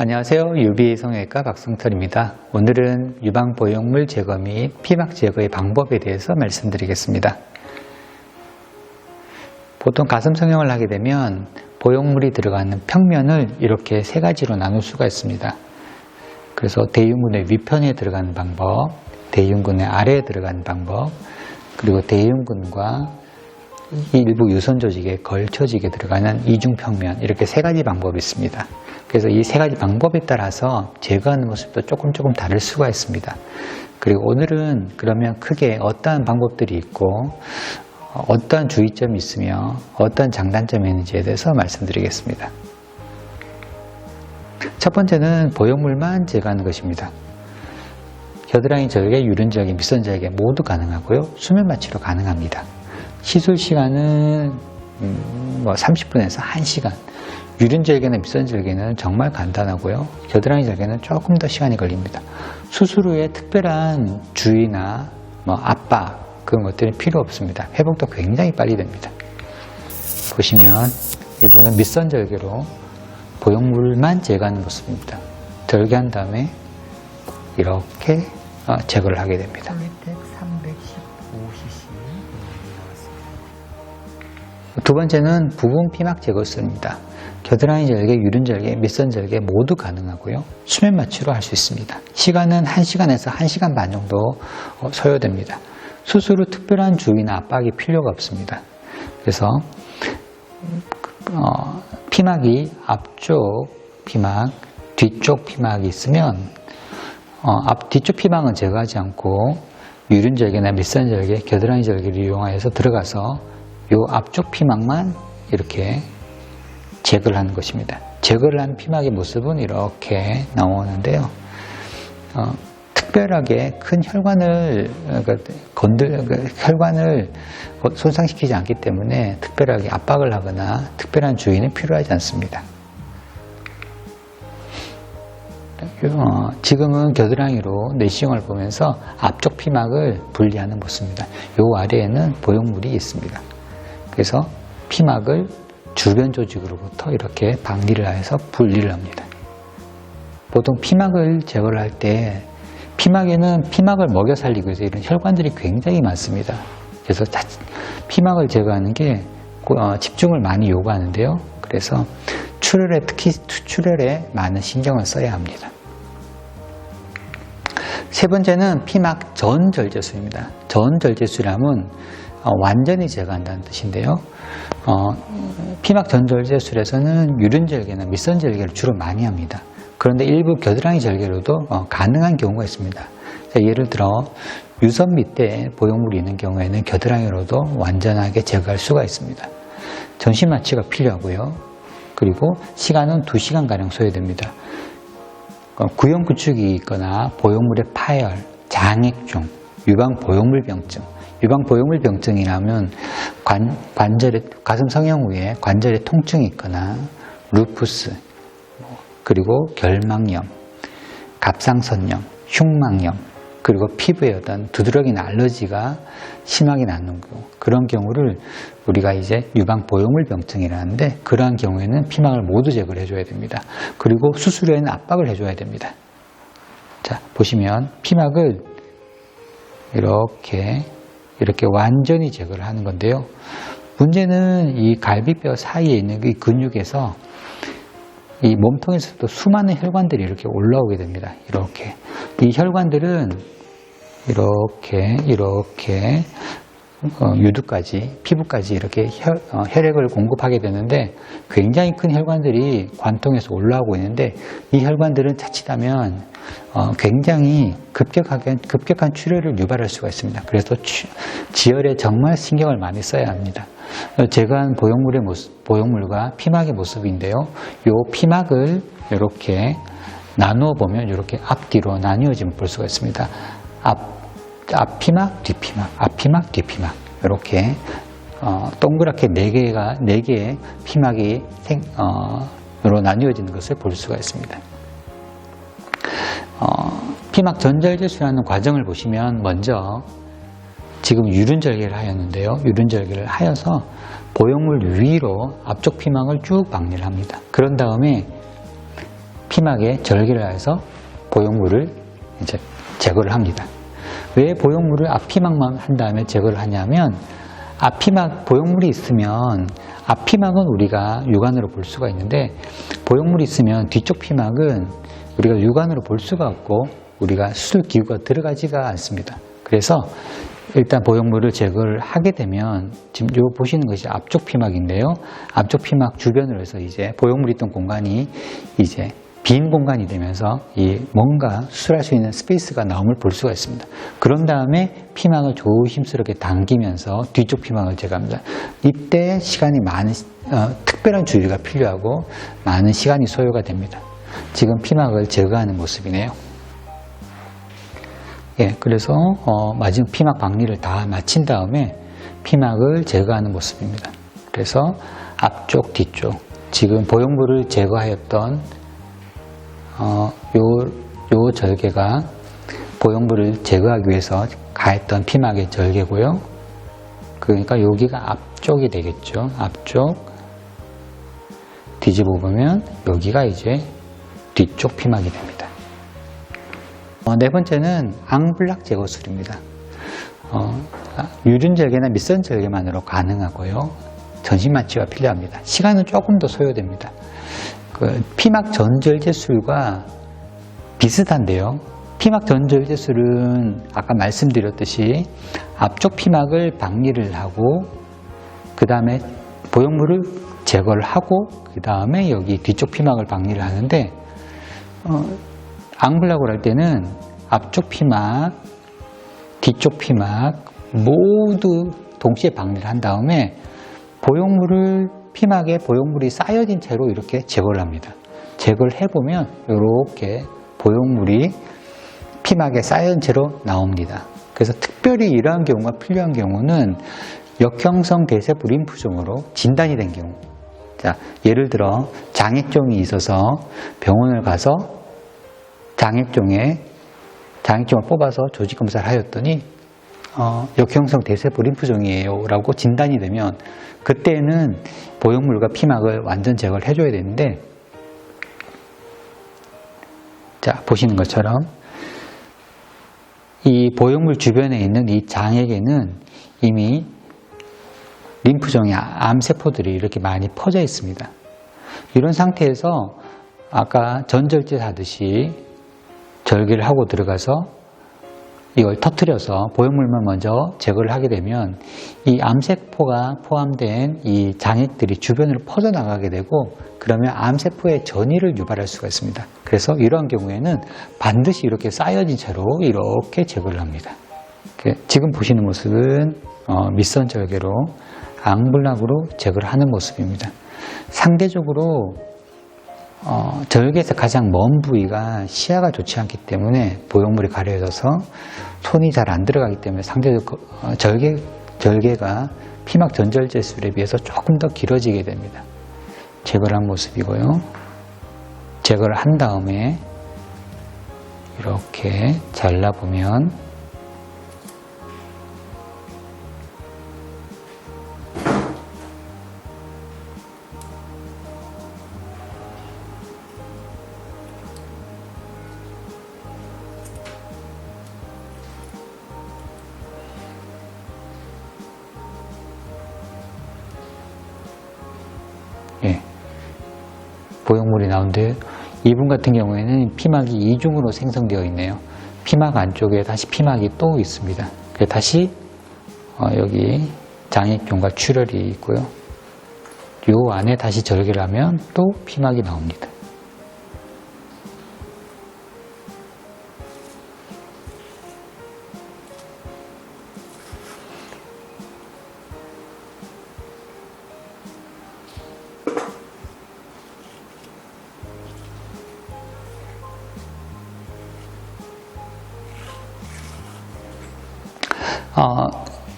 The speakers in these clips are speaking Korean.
안녕하세요. 유비 성형외과 박승철입니다. 오늘은 유방보형물 제거 및 피막 제거의 방법에 대해서 말씀드리겠습니다. 보통 가슴 성형을 하게 되면 보형물이 들어가는 평면을 이렇게 세 가지로 나눌 수가 있습니다. 그래서 대흉근의 위편에 들어가는 방법, 대흉근의 아래에 들어가는 방법, 그리고 대흉근과 일부 유선 조직에 걸쳐지게 들어가는 이중평면, 이렇게 세 가지 방법이 있습니다. 그래서 이 세 가지 방법에 따라서 제거하는 모습도 조금 다를 수가 있습니다. 그리고 오늘은 그러면 크게 어떠한 방법들이 있고 어떠한 주의점이 있으며 어떠한 장단점이 있는지에 대해서 말씀드리겠습니다. 첫 번째는 보형물만 제거하는 것입니다. 겨드랑이 절개, 유륜 절개, 밑선 절개 모두 가능하고요. 수면 마취로 가능합니다. 시술 시간은 30분에서 1시간. 유륜 절개나 밑선 절개는 정말 간단하고요. 겨드랑이 절개는 조금 더 시간이 걸립니다. 수술 후에 특별한 주의나 압박 그런 것들이 필요 없습니다. 회복도 굉장히 빨리 됩니다. 보시면 이분은 밑선 절개로 보형물만 제거하는 모습입니다. 절개한 다음에 이렇게 제거를 하게 됩니다. 두 번째는 부분 피막 제거술입니다. 겨드랑이 절개, 유륜 절개, 밑선 절개 모두 가능하고요. 수면 마취로 할 수 있습니다. 시간은 1시간에서 1시간 반 정도 소요됩니다. 수술 후 특별한 주의나 압박이 필요가 없습니다. 그래서 피막이 앞쪽 피막, 뒤쪽 피막이 있으면 뒤쪽 피막은 제거하지 않고 유륜 절개나 밑선 절개, 겨드랑이 절개를 이용하여서 들어가서 이 앞쪽 피막만 이렇게 제거를 하는 것입니다. 제거를 한 피막의 모습은 이렇게 나오는데요. 특별하게 큰 혈관을 혈관을 손상시키지 않기 때문에 특별하게 압박을 하거나 특별한 주의는 필요하지 않습니다. 지금은 겨드랑이로 내시경을 보면서 앞쪽 피막을 분리하는 모습입니다. 이 아래에는 보형물이 있습니다. 그래서 피막을 주변 조직으로부터 이렇게 방리를 해서 분리를 합니다. 보통 피막을 제거를 할 때 피막에는 피막을 먹여 살리기 위해서 이런 혈관들이 굉장히 많습니다. 그래서 피막을 제거하는 게 집중을 많이 요구하는데요. 그래서 출혈에, 특히 출혈에 많은 신경을 써야 합니다. 세 번째는 피막 전절제술입니다. 전절제술이라면 완전히 제거한다는 뜻인데요. 피막 전절제술에서는 유륜 절개나 밑선 절개를 주로 많이 합니다. 그런데 일부 겨드랑이 절개로도 가능한 경우가 있습니다. 자, 예를 들어 유선 밑에 보형물이 있는 경우에는 겨드랑이로도 완전하게 제거할 수가 있습니다. 전신 마취가 필요하고요. 그리고 시간은 2시간가량 소요됩니다. 구형 구축이 있거나 보형물의 파열, 장액종, 유방 보형물병증, 유방 보형물병증이라면 가슴 성형 후에 관절에 통증이 있거나 루푸스, 그리고 결막염, 갑상선염, 흉막염, 그리고 피부에 어떤 두드러기나 알러지가 심하게 나는 경우, 그런 경우를 우리가 이제 유방 보형물병증이라는데, 그러한 경우에는 피막을 모두 제거를 해줘야 됩니다. 그리고 수술 후에는 압박을 해줘야 됩니다. 자, 보시면 피막을 이렇게 완전히 제거를 하는 건데요. 문제는 이 갈비뼈 사이에 있는 이 근육에서 이 몸통에서도 수많은 혈관들이 이렇게 올라오게 됩니다. 이렇게. 이 혈관들은 이렇게 유두까지, 피부까지 이렇게 혈액을 공급하게 되는데, 굉장히 큰 혈관들이 관통해서 올라오고 있는데, 이 혈관들은 자칫하면 굉장히 급격한 출혈을 유발할 수가 있습니다. 그래서 지혈에 정말 신경을 많이 써야 합니다. 제거한 보형물과 피막의 모습인데요. 이 피막을 이렇게 나누어 보면 이렇게 앞뒤로 나뉘어지면 볼 수가 있습니다. 앞피막, 뒷피막, 앞피막, 뒷피막, 이렇게 동그랗게 4개의 피막이 나뉘어지는 것을 볼 수가 있습니다. 피막 전절제술하는 과정을 보시면 먼저 지금 유륜절개를 하였는데요. 유륜절개를 하여서 보형물 위로 앞쪽 피막을 쭉 박리를 합니다. 그런 다음에 피막에 절개를 해서 보형물을 이제 제거를 합니다. 왜 보형물을 앞피막만 한 다음에 제거를 하냐면 앞피막 보형물이 있으면 앞피막은 우리가 육안으로 볼 수가 있는데 보형물이 있으면 뒤쪽 피막은 우리가 육안으로 볼 수가 없고 우리가 수술 기구가 들어가지가 않습니다. 그래서 일단 보형물을 제거를 하게 되면 지금 요 보시는 것이 앞쪽 피막인데요. 앞쪽 피막 주변으로 해서 이제 보형물이 있던 공간이 이제 빈 공간이 되면서 이 뭔가 수술할 수 있는 스페이스가 나옴을 볼 수가 있습니다. 그런 다음에 피막을 조심스럽게 당기면서 뒤쪽 피막을 제거합니다. 이때 시간이 많은 특별한 주의가 필요하고 많은 시간이 소요가 됩니다. 지금 피막을 제거하는 모습이네요. 예, 그래서 마지막 피막 박리를 다 마친 다음에 피막을 제거하는 모습입니다. 그래서 앞쪽, 뒤쪽 지금 보형물을 제거하였던 요 절개가 보형물을 제거하기 위해서 가했던 피막의 절개고요. 그러니까 여기가 앞쪽이 되겠죠. 앞쪽 뒤집어 보면 여기가 이제 뒤쪽 피막이 됩니다. 네 번째는 앙블락 제거술입니다. 유륜 절개나 밑선 절개만으로 가능하고요. 전신 마취가 필요합니다. 시간은 조금 더 소요됩니다. 피막 전절제술과 비슷한데요. 피막 전절제술은 아까 말씀드렸듯이 앞쪽 피막을 박리를 하고 그 다음에 보형물을 제거를 하고 그 다음에 여기 뒤쪽 피막을 박리를 하는데 앙블락을 할 때는 앞쪽 피막, 뒤쪽 피막 모두 동시에 박리를 한 다음에 피막에 보형물이 쌓여진 채로 이렇게 제거를 합니다. 제거를 해보면 이렇게 보형물이 피막에 쌓여진 채로 나옵니다. 그래서 특별히 이러한 경우가 필요한 경우는 역형성 대세포 림프종으로 진단이 된 경우, 자, 예를 들어 장액종이 있어서 병원을 가서 장액종을 뽑아서 조직 검사를 하였더니 역형성 대세포 림프종이에요 라고 진단이 되면 그때는 보형물과 피막을 완전 제거를 해줘야 되는데, 자, 보시는 것처럼 이 보형물 주변에 있는 이 장액에는 이미 림프종의 암세포들이 이렇게 많이 퍼져 있습니다. 이런 상태에서 아까 전절제 하듯이 절개를 하고 들어가서 이걸 터뜨려서 보형물만 먼저 제거를 하게 되면 이 암세포가 포함된 이 장액들이 주변으로 퍼져나가게 되고 그러면 암세포의 전이를 유발할 수가 있습니다. 그래서 이러한 경우에는 반드시 이렇게 쌓여진 채로 이렇게 제거를 합니다. 지금 보시는 모습은 밑선 절개로 앙블락으로 제거를 하는 모습입니다. 상대적으로 절개에서 가장 먼 부위가 시야가 좋지 않기 때문에 보형물이 가려져서 손이 잘 안 들어가기 때문에 상대적으로 절개가 피막 전절제술에 비해서 조금 더 길어지게 됩니다. 제거를 한 모습이고요. 제거를 한 다음에 이렇게 잘라보면 보형물이 나오는데 이분 같은 경우에는 피막이 이중으로 생성되어 있네요. 피막 안쪽에 다시 피막이 또 있습니다. 다시 여기 장액종과 출혈이 있고요. 요 안에 다시 절개를 하면 또 피막이 나옵니다.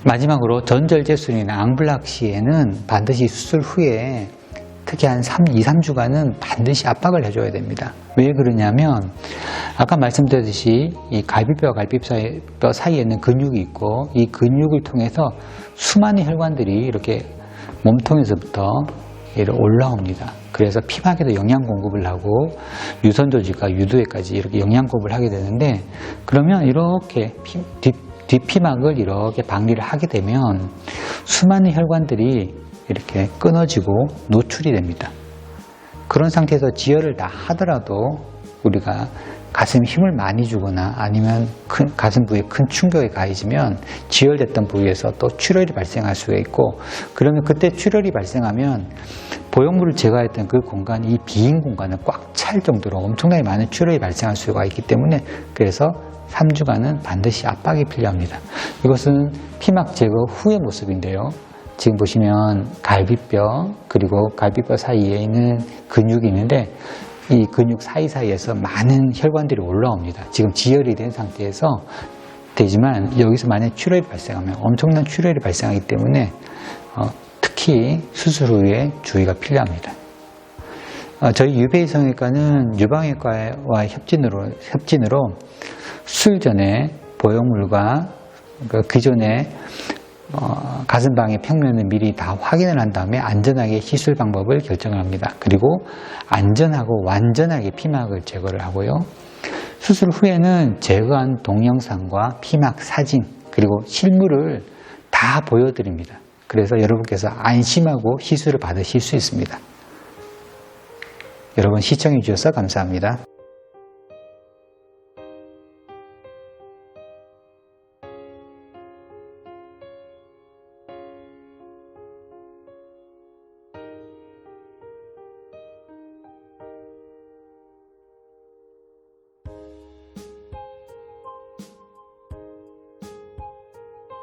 마지막으로 전절제술이나 앙블락 시에는 반드시 수술 후에 특히 한 2-3주간은 반드시 압박을 해줘야 됩니다. 왜 그러냐면 아까 말씀드렸듯이 이 갈비뼈와 갈비뼈 사이에는 근육이 있고 이 근육을 통해서 수많은 혈관들이 이렇게 몸통에서부터 올라옵니다. 그래서 피막에도 영양 공급을 하고 유선조직과 유두에까지 이렇게 영양 공급을 하게 되는데, 그러면 이렇게 뒷피막을 이렇게 박리를 하게 되면 수많은 혈관들이 이렇게 끊어지고 노출이 됩니다. 그런 상태에서 지혈을 다 하더라도 우리가 가슴에 힘을 많이 주거나 아니면 가슴 부위에 큰 충격이 가해지면 지혈됐던 부위에서 또 출혈이 발생할 수가 있고, 그러면 그때 출혈이 발생하면 보형물을 제거했던 그 공간이 이 비인 공간을 꽉 찰 정도로 엄청나게 많은 출혈이 발생할 수가 있기 때문에, 그래서 3주간은 반드시 압박이 필요합니다. 이것은 피막 제거 후의 모습인데요. 지금 보시면 갈비뼈 그리고 갈비뼈 사이에 있는 근육이 있는데, 이 근육 사이사이에서 많은 혈관들이 올라옵니다. 지금 지혈이 된 상태에서 되지만 여기서 만약 출혈이 발생하면 엄청난 출혈이 발생하기 때문에 특히 수술 후에 주의가 필요합니다. 저희 유베이 성형외과는 유방외과와 협진으로 수술 전에 보형물과 기존의 가슴방의 평면을 미리 다 확인을 한 다음에 안전하게 시술 방법을 결정을 합니다. 그리고 안전하고 완전하게 피막을 제거를 하고요. 수술 후에는 제거한 동영상과 피막 사진 그리고 실물을 다 보여드립니다. 그래서 여러분께서 안심하고 시술을 받으실 수 있습니다. 여러분 시청해 주셔서 감사합니다.